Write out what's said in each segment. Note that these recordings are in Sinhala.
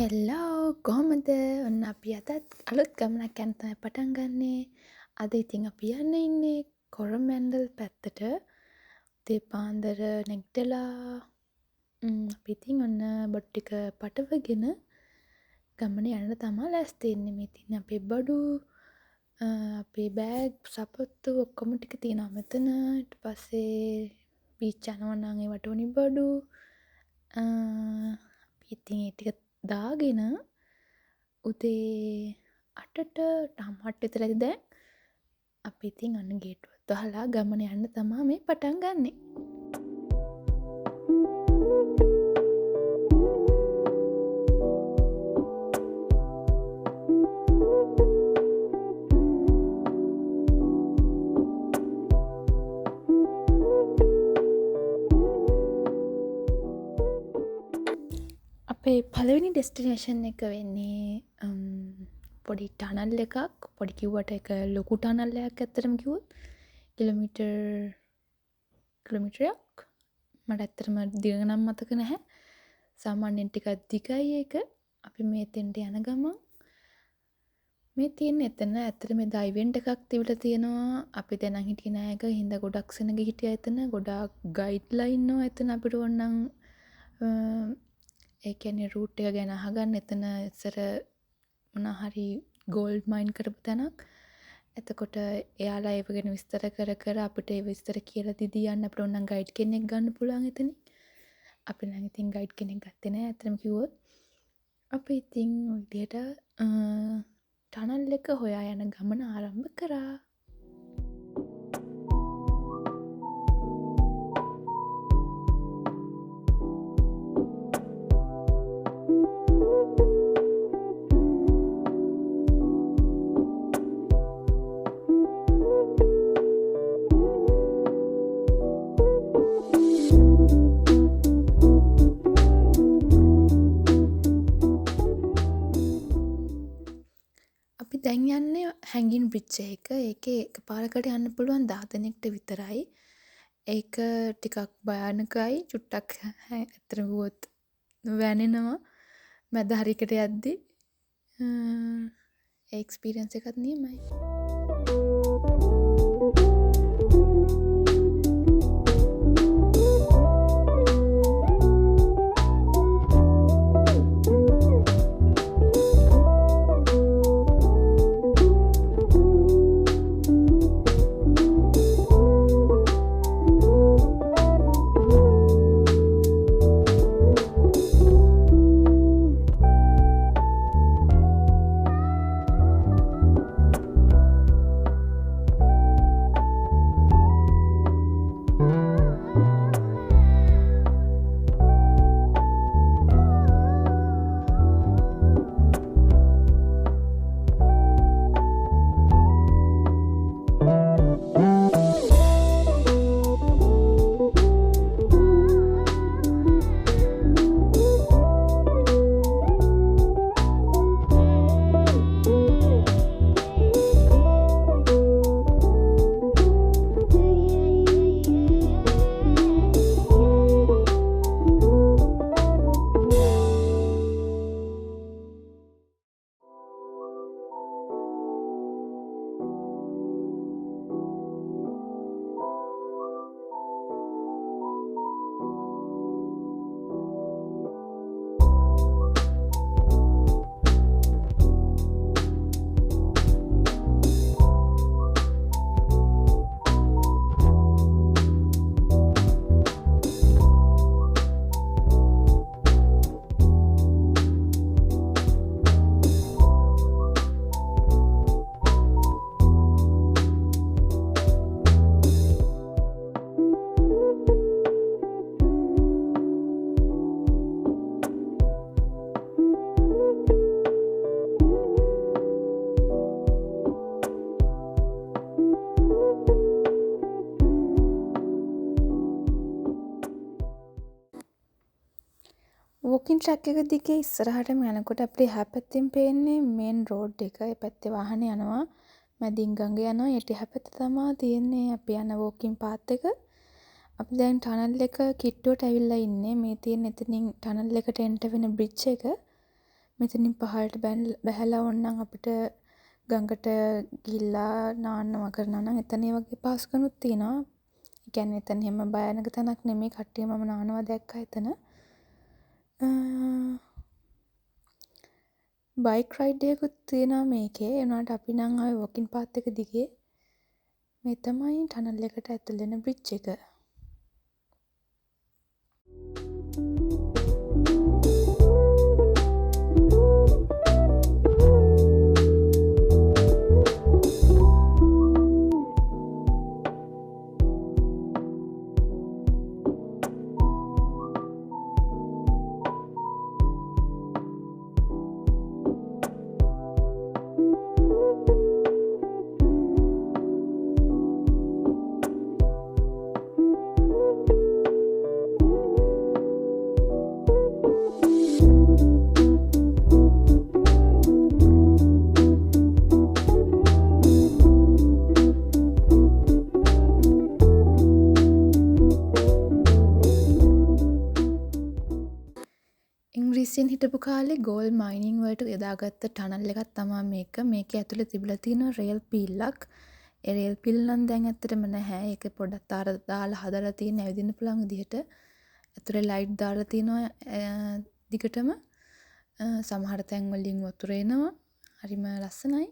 හෙල්ලෝ කොහොමද ඔන්න අපි අදත් අලුත් ගමනක් යන්න තමයි පටන් ගන්නේ. අද ඉතින් අපි යන්න ඉන්නේ කොරමැන්ඩල් පැත්තට. උදේ පාන්දර නැගිටලා අපි ඉතින් ඔන්න බොට් ටික පටවගෙන ගමන යන්න තමයි ලෑස්ති වෙන්නේ. මේ ඉතින් අපේ බඩු අපේ බෑග් සපත්තු ඔක්කොම ටික තියෙනවා මෙතන. ඊට පස්සේ බීච් යනවා නම් ඒවට උනි බඩු අපි ඉතින් ඒ ටික දාගෙන උදේ 8ට ටම්හට් විතර ඇති දැන්. අපි ඉතින් අන්න ගේට්ටුවත් වහලා ගමන යන්න තමා මේ පටන් ගන්නෙ. අපේ පළවෙනි ඩෙස්ටිනේෂන් එක වෙන්නේ පොඩි ටනල් එකක්. පොඩි කිව්වට එක ලොකු ටනල් එකක් ඇත්තටම කිව්වොත් කිලෝමීටරයක්. මට ඇත්තටම දිග නම් මතක නැහැ. සාමාන්‍යයෙන් ටිකක් දිගයි ඒක. අපි මේතෙන්ට යන ගමන් මේ තියෙන එතන ඇත්තට මේ ඉවෙන්ට් එකක් තිබිලා තියෙනවා. අපි දැන් හිටියේ නෑ එක. හින්දා ගොඩක් සෙනග හිටියා එතන. ගොඩාක් ගයිඩ්ලා ඉන්නවා එතන අපිට ඕනනම් ඒ කියන්නේ රූට් එක ගැන අහගන්න. එතන ඉස්සර මොනවා හරි ගෝල්ඩ් මයින් කරපු තැනක්. එතකොට එයාලා ඒව ගැන විස්තර කර අපිට ඒ විස්තර කියලා දීදී යන්න අපිට ඕනනම් ගයිඩ් කෙනෙක් ගන්න පුළුවන් එතනින්. අපි නම් ඉතින් ගයිඩ් කෙනෙක් ගත්තේ නෑ අතරම කිව්වොත්. අපි ඉතින් ඔය විදියට ටනල් එක හොයා යන ගමන ආරම්භ කරා. දැන් යන්නේ හැංගින් බ්‍රිජ් එක. ඒකේ එකපාරකට යන්න පුළුවන් 10 දෙනෙක්ට විතරයි. ඒක ටිකක් භයානකයි. චුට්ටක් ඇත්තටම ගියොත් වැනෙනවා මැද හරියකට යද්දි. ඒ එක්ස්පීරියන්ස් එකත් නියමයි. වෝකින් ට්‍රැක් එක දිගේ ඉස්සරහටම යනකොට අපිට එහා පැත්තෙන් පේන්නේ මේන් රෝඩ් එක. ඒ පැත්තේ වාහන යනවා. මැදින් ගඟ යනවා. ඊට එහා පැත්තේ තමයි තියෙන්නේ අපි යන වෝකින් පාත් එක. අපි දැන් ටනල් එක කිට්ටුවට ඇවිල්ලා ඉන්නේ. මේ තියෙන එතනින් ටනල් එකට එන්ටර් වෙන බ්‍රිජ් එක. මෙතනින් පහළට බැහැලා ඕනනම් අපිට ගඟට ගිහිල්ලා නාන්නවා කරනවා නම් එතන ඒ වගේ පහසුකම්ුත් තියෙනවා. ඒ කියන්නේ එතන හැම භයානක තැනක් නෙමෙයි. කට්ටිය මම නානවා දැක්කා එතන. බයික් රයිඩ් එකකුත් තියෙනවා මේකේ. ඒ වුණාට අපි නම් ආවේ වොකින් පාත් එක දිගේ. මේ තමයි ටනල් එකට ඇතුල් වෙන බ්‍රිජ් එක. ඉංග්‍රීසියෙන් හිටපු කාලේ ගෝල් මයිනින් වලට යොදාගත්ත ටනල් එකක් තමයි මේක. මේකේ ඇතුලේ තිබිලා තියෙන රේල් පීල්ලක්. ඒ රේල් පීල් නම් දැන් ඇත්තටම නැහැ. ඒක පොඩ්ඩක් තාර දාලා හදලා තියෙන ඇවිදින්න පුළුවන් විදිහට. ඇතුලේ ලයිට් දාලා තිනවා දිගටම. සමහර තැන් වලින් වතුර එනවා. හරිම ලස්සනයි.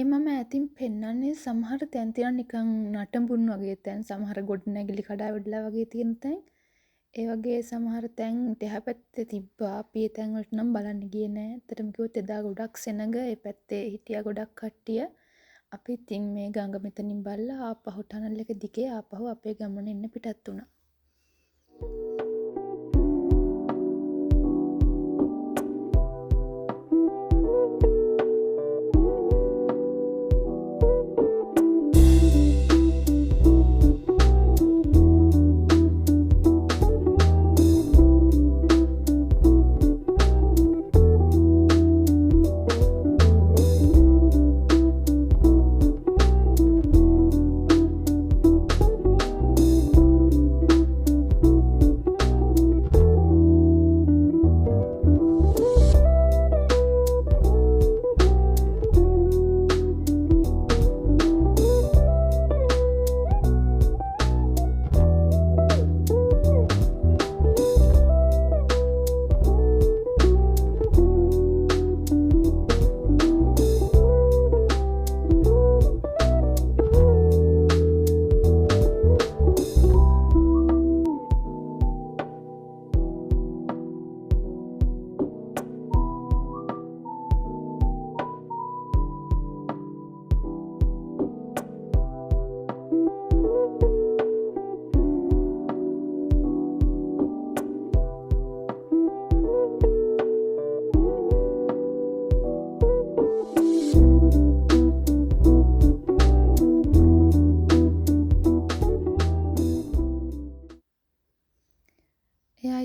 මම ඇතින් පෙන්වන්නේ සමහර තැන් තියෙනවා නිකන් නටඹුන් වගේ තැන්, සමහර ගොඩනැගිලි කඩාවැටිලා වගේ තියෙන තැන්. ඒ වගේ සමහර තැන් එහා පැත්තේ තිබ්බා. අපි ඒ තැන් වලට නම් බලන්න ගියේ නෑ. ඇත්තටම කිව්වොත් එදා ගොඩක් සෙනඟ ඒ පැත්තේ හිටියා ගොඩක් කට්ටිය. අපි ඉතින් මේ ගඟ මෙතනින් බලලා ආපහු ටනල් එක දිගේ ආපහු අපේ ගමන එන්න පිටත් වුණා.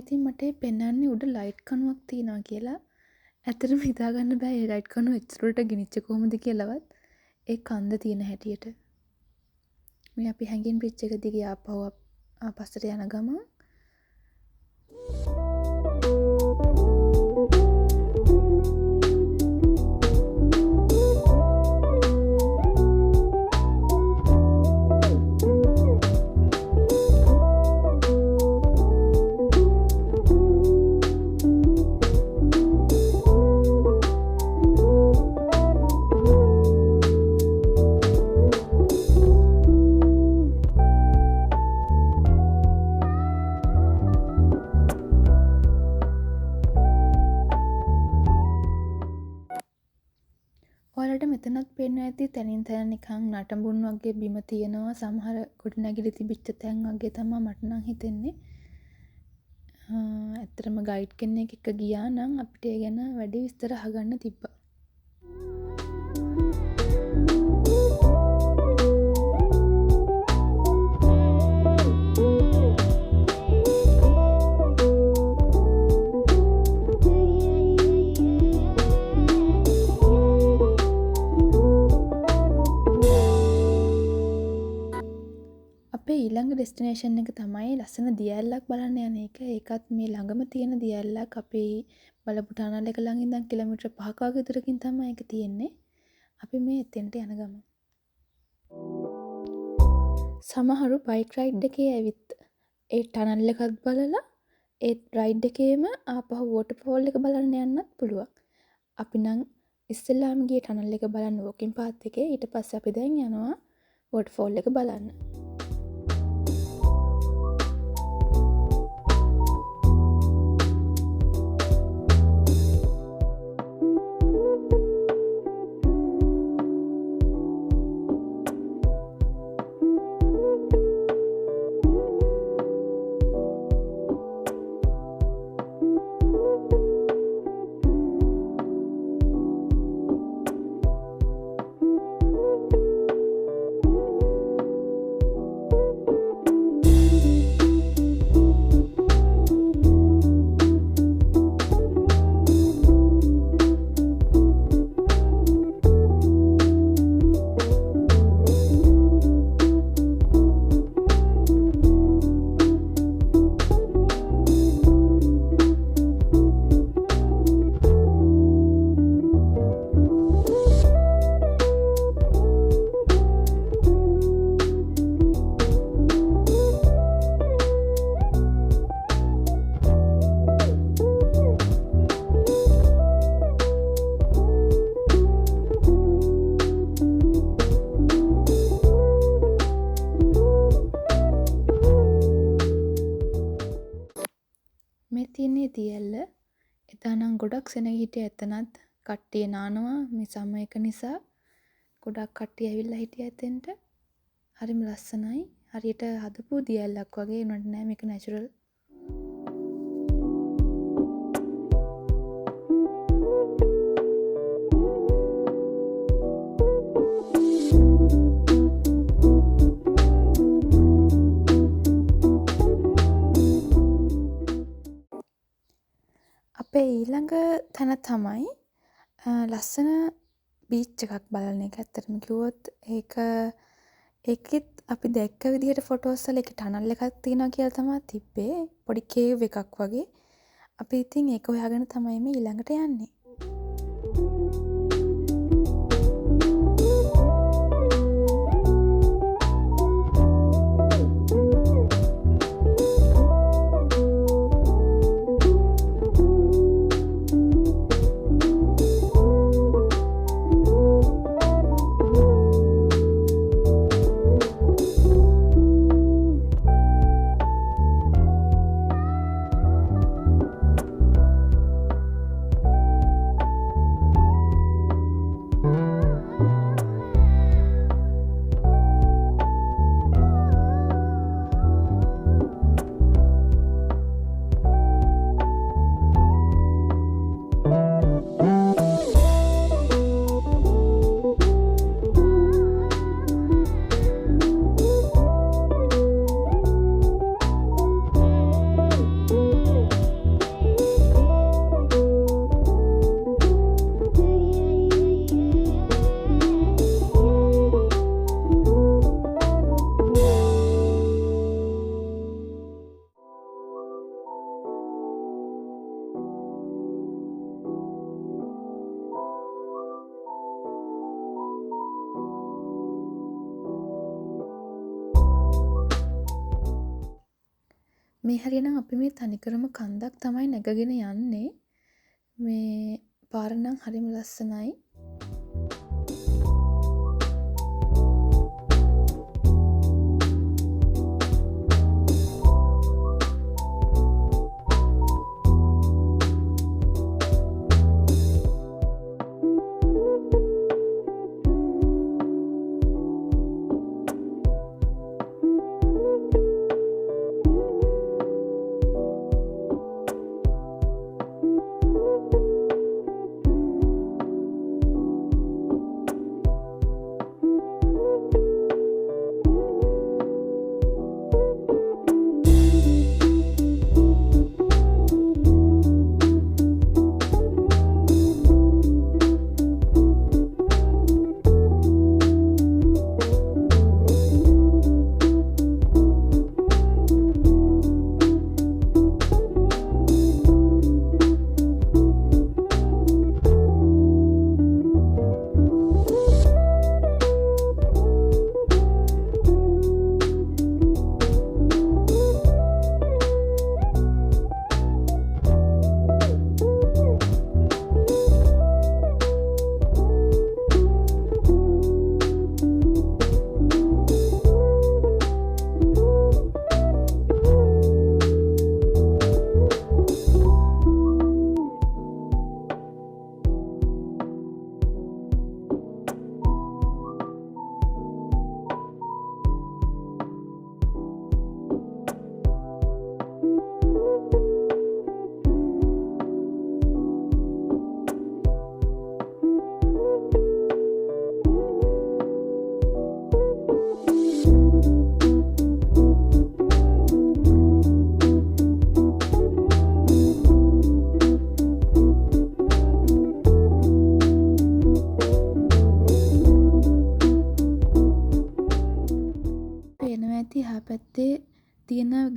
ඉතින් මට පෙන්වන්නේ උඩ ලයිට් කණුවක් තියෙනවා කියලා. ඇත්තටම හිතාගන්න බෑ ඒ ලයිට් කණුව එච්චරට ගෙනිච්ච කොහොමද කියලාවත්. ඒ කන්ද තියෙන හැටියට. මේ අපි හැංගින් බ්‍රිජ් එක දිගේ ආපස්සට යන ගමන් ඔයාලට මෙතනත් පේන්න ඇති තැනින් තැන නිකන් නටඹුන් වගේ බිම තියෙනවා. සමහර ගොඩනැගිලි තිබිච්ච තැන් වගේ තමයි මට නම් හිතෙන්නේ. ඇත්තටම ගයිඩ් කෙනෙක් එක්ක ගියා නම් අපිට ඒ ගැන වැඩි විස්තර අහගන්න තිබ්බා. ඊළඟ ඩෙස්ටිනේෂන් එක තමයි ලස්සන දියඇල්ලක් බලන්න යන එක. ඒකත් මේ ළඟම තියෙන දියඇල්ලක්. අපි බලපු ටනල් එක ළඟ ඉඳන් කිලෝමීටර් 5ක වගේ දුරකින් තමයි ඒක තියෙන්නේ. අපි මේ එතෙන්ට යන ගමන් සමහරු බයික් රයිඩ් එකේ ඇවිත් ඒ ටනල් එකත් බලලා ඒ රයිඩ් එකේම ආපහු වෝටර්ෆෝල් එක බලන්න යන්නත් පුළුවන්. අපි නම් ඉස්සෙල්ලාම ගියේ ටනල් එක බලන්න වොකින් පාත් එකේ. ඊට පස්සේ අපි දැන් යනවා වෝටර්ෆෝල් එක බලන්න. දියඇල්ල එදා නම් ගොඩක් සෙනග හිටිය. එතනත් කට්ටිය නානවා මේ සම එක නිසා. ගොඩක් කට්ටිය ඇවිල්ලා හිටිය එතෙන්ට. හරිම ලස්සනයි. හරියට හදපු දියඇල්ලක් වගේ. උනට නෑ මේක නැචරල්. අපේ ඊළඟ තැන තමයි ලස්සන බීච් එකක් බලන එක. ඇත්තටම කිව්වොත් ඒකෙත් අපි දැක්ක විදිහට ෆොටෝස් වල එක ටනල් එකක් තියෙනවා කියලා තමයි තිබ්බේ. පොඩි කේව් එකක් වගේ. අපි ඉතින් ඒක හොයාගෙන තමයි මේ ඊළඟට යන්නේ. මේ හරියනම් අපි මේ තනිකරම කන්දක් තමයි නැගගෙන යන්නේ. මේ පාර නම් හරිම ලස්සනයි.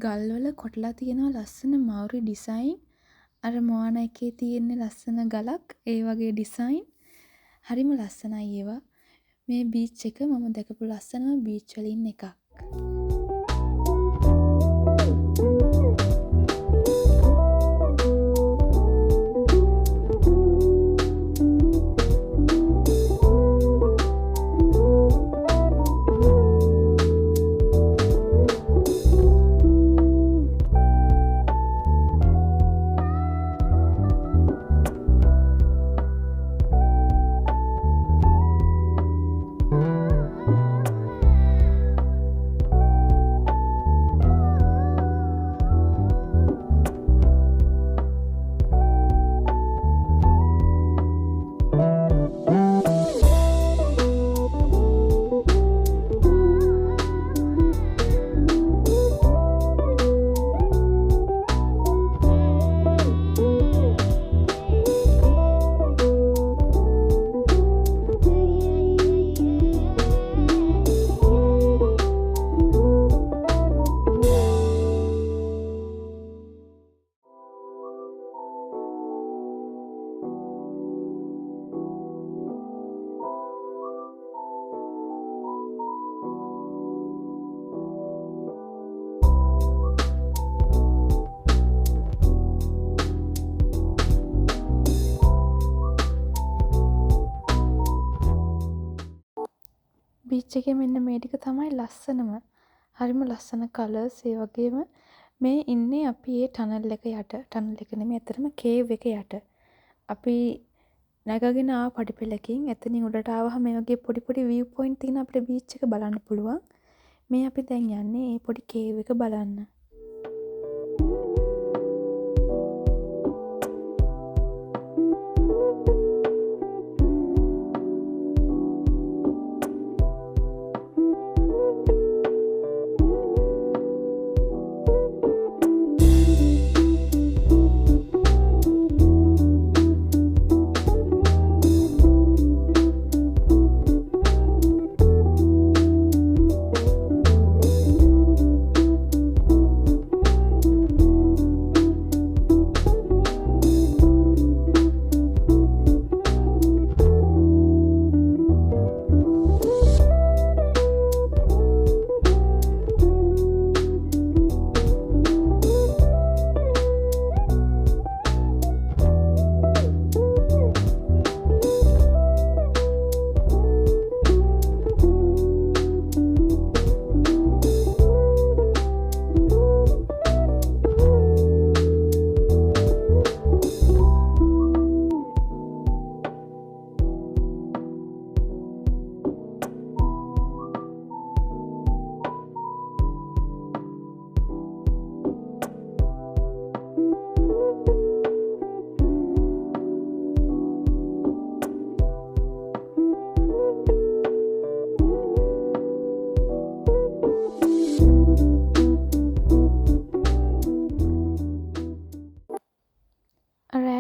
ගල්වල කොටලා තියෙනවා ලස්සන මවුරි ඩිසයින්. අර මොආනා එකේ තියෙන ලස්සන ගලක් ඒ වගේ ඩිසයින්. හරිම ලස්සනයි ඒවා. මේ බීච් එක මම දැකපු ලස්සනම බීච් වලින් එකක්. බීච් එකේ මෙන්න මේ ටික තමයි ලස්සනම. හරිම ලස්සන කලර්ස්. ඒ වගේම මේ ඉන්නේ අපි ඒ ටනල් එක යට. ටනල් එක නෙමෙයි ඇත්තටම කේව් එක යට. අපි නැගගෙන ආව පඩිපෙළකින් එතනින් උඩට ආවහම මේ වගේ පොඩි පොඩි view point තියෙන අපිට බීච් එක බලන්න පුළුවන්. මේ අපි දැන් යන්නේ ඒ පොඩි කේව් එක බලන්න.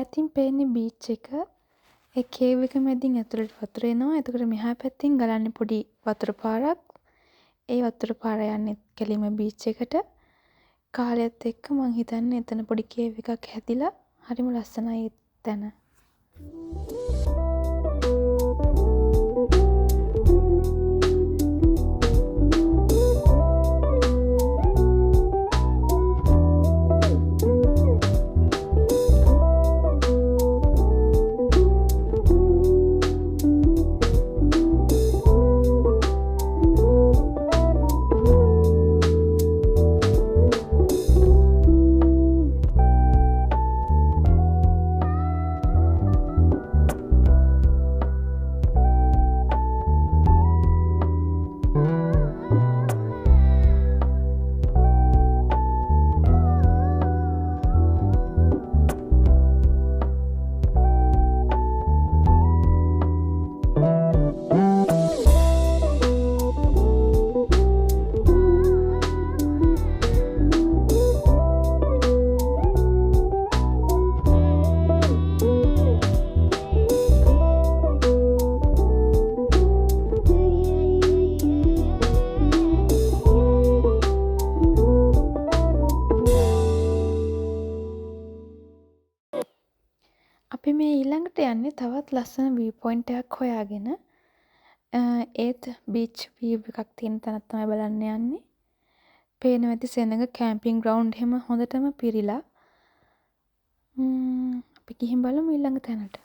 ඈතින් පේන්නේ බීච් එක. ඒ කේව් එක මැදින් ඇතුළට වතුර එනවා. එතකොට මෙහා පැත්තෙන් ගලන්නේ පොඩි වතුර පාරක්. ඒ වතුර පාර යන්නේ කෙලිම බීච් එකට. කාලයත් එක්ක මං හිතන්නේ එතන පොඩි කේව් එකක් හැදිලා හරිම ලස්සනයි එතන. ලස්සන view point එකක් හොයාගෙන ඒත් බීච් view එකක් තියෙන තැනක් තමයි බලන්න යන්නේ. පේනවා ඇති සෙනඟ කැම්පින් ග්‍රවුන්ඩ් එහෙම හොඳටම පිරීලා. අපි ගිහින් බලමු ඊළඟ තැනට.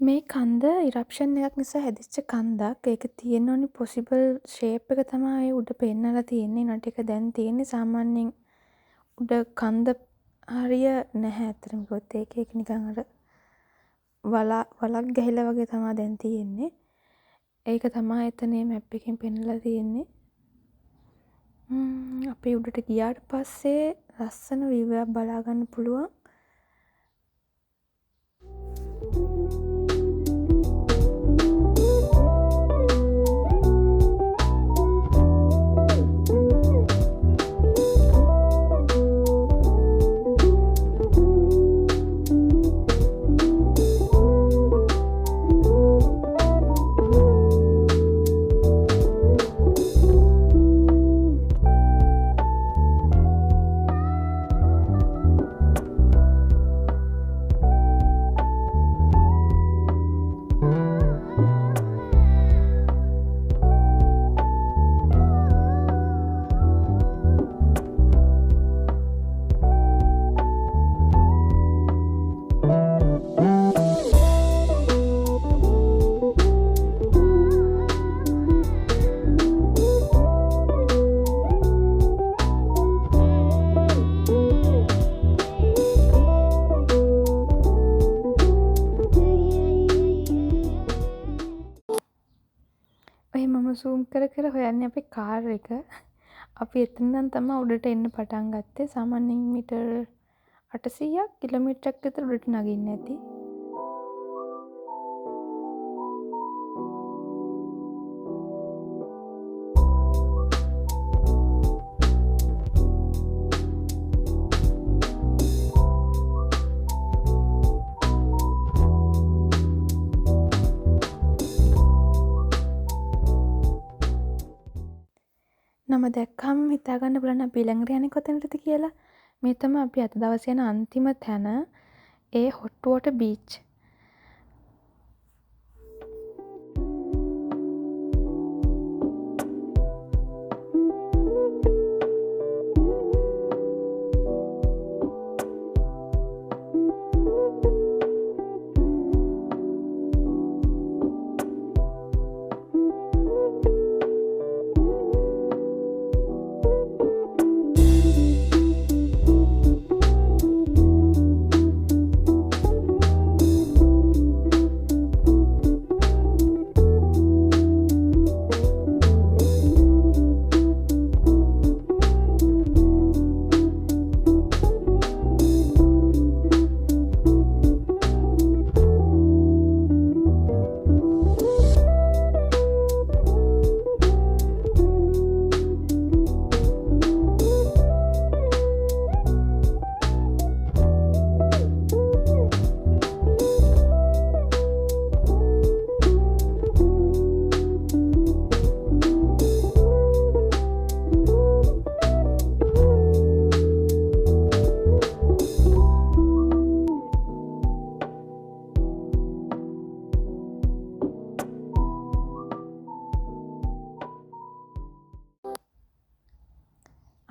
මේ කන්ද ඉරප්ෂන් එකක් නිසා හැදිච්ච කන්දක්. ඒක තියෙන්න ඕනි පොසිබල් ෂේප් එක තමයි උඩ පෙන්නලා තියෙන්නේ. නට එක දැන් තියෙන්නේ සාමාන්‍යයෙන් උඩ කන්ද හරිය නැහැ අතරම. ගොත් ඒක නිකන් අර වලක් ගහලා වගේ තමයි දැන් තියෙන්නේ. ඒක තමයි එතන මේ මැප් එකෙන් පෙන්නලා තියෙන්නේ. අපි උඩට ගියාට පස්සේ ලස්සන view එකක් බලා ගන්න පුළුවන්. සූම් කර කර හොයන්නේ අපේ කාර් එක. අපි එතනනම් තමයි උඩට එන්න පටන් ගත්තේ. සාමාන්‍යයෙන් මීටර් 800ක් කිලෝමීටරයක් විතර උඩට නගින්න ඇති. නම දැක්කම හිතාගන්න පුළුවන් අපි ඊළඟට යන්නේ කොතැනටද කියලා. මේ තමයි අපි අද දවසේ යන අන්තිම තැන. ඒ හොට් වෝටර් බීච්.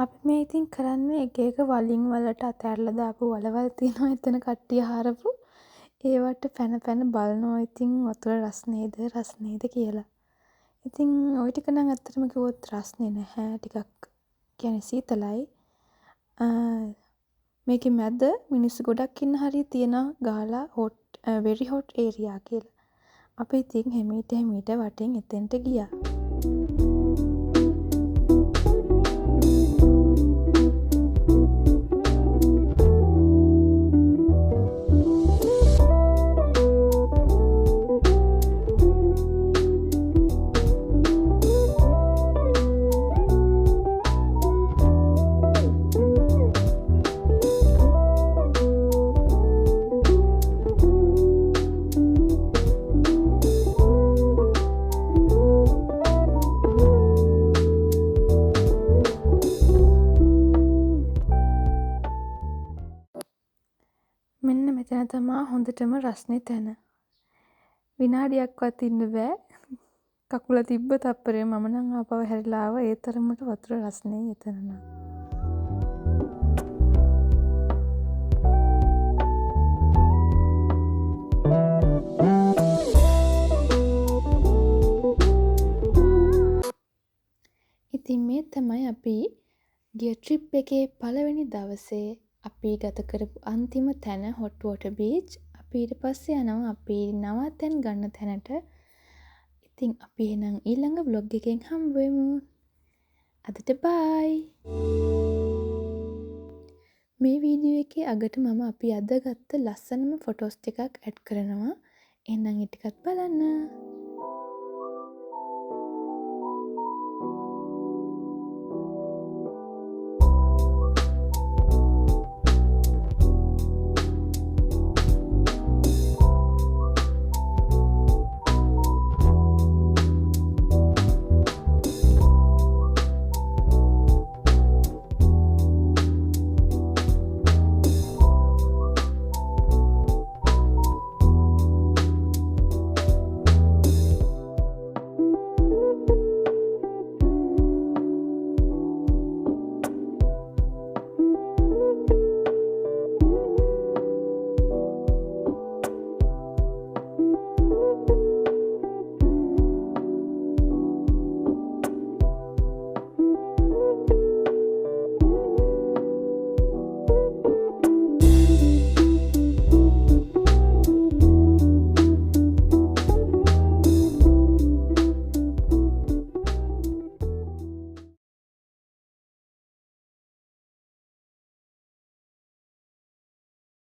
අපි මේ ඉතින් කරන්නේ එක එක වලින් වලට අතෑරලා දාපු වලවල් තියෙනවා එතන කට්ටිය හරපු. ඒවට පැන පැන බලනවා ඉතින් වතුර රස්නේද කියලා. ඉතින් ওই ටික නම් ඇත්තටම කිව්වොත් රස්නේ නැහැ. ටිකක් කියන්නේ සීතලයි. මේකේ මැද මිනිස්සු ගොඩක් ඉන්න හරිය තියෙනවා ගාලා hot very hot area කියලා. අපි ඉතින් හෙමීට වටින් එතෙන්ට ගියා. මෙන්න මෙතන තමා හොඳටම රස්නේ තැන. විනාඩියක්වත් ඉන්න බෑ. කකුල තිබ්බ තප්පරේ මම නම් ආපහු හැරිලා ආවා. ඒ තරමට වතුර රස්නේ එතන නම්. ඉතින් මේ තමයි අපි ගිය ට්‍රිප් එකේ පළවෙනි දවසේ අපි ගත කරපු අන්තිම තැන හොට් වෝටර් බීච්. අපි ඊට පස්සේ යනවා අපි නවාතැන් ගන්න තැනට. ඉතින් අපි එහෙනම් ඊළඟ vlog එකෙන් හම්බ වෙමු. අදට bye. මේ වීඩියෝ එකේ අගට මම අපි අද ගත්ත ලස්සනම ෆොටෝස් ටිකක් ඇඩ් කරනවා. එහෙනම් ඒ ටිකත් බලන්න.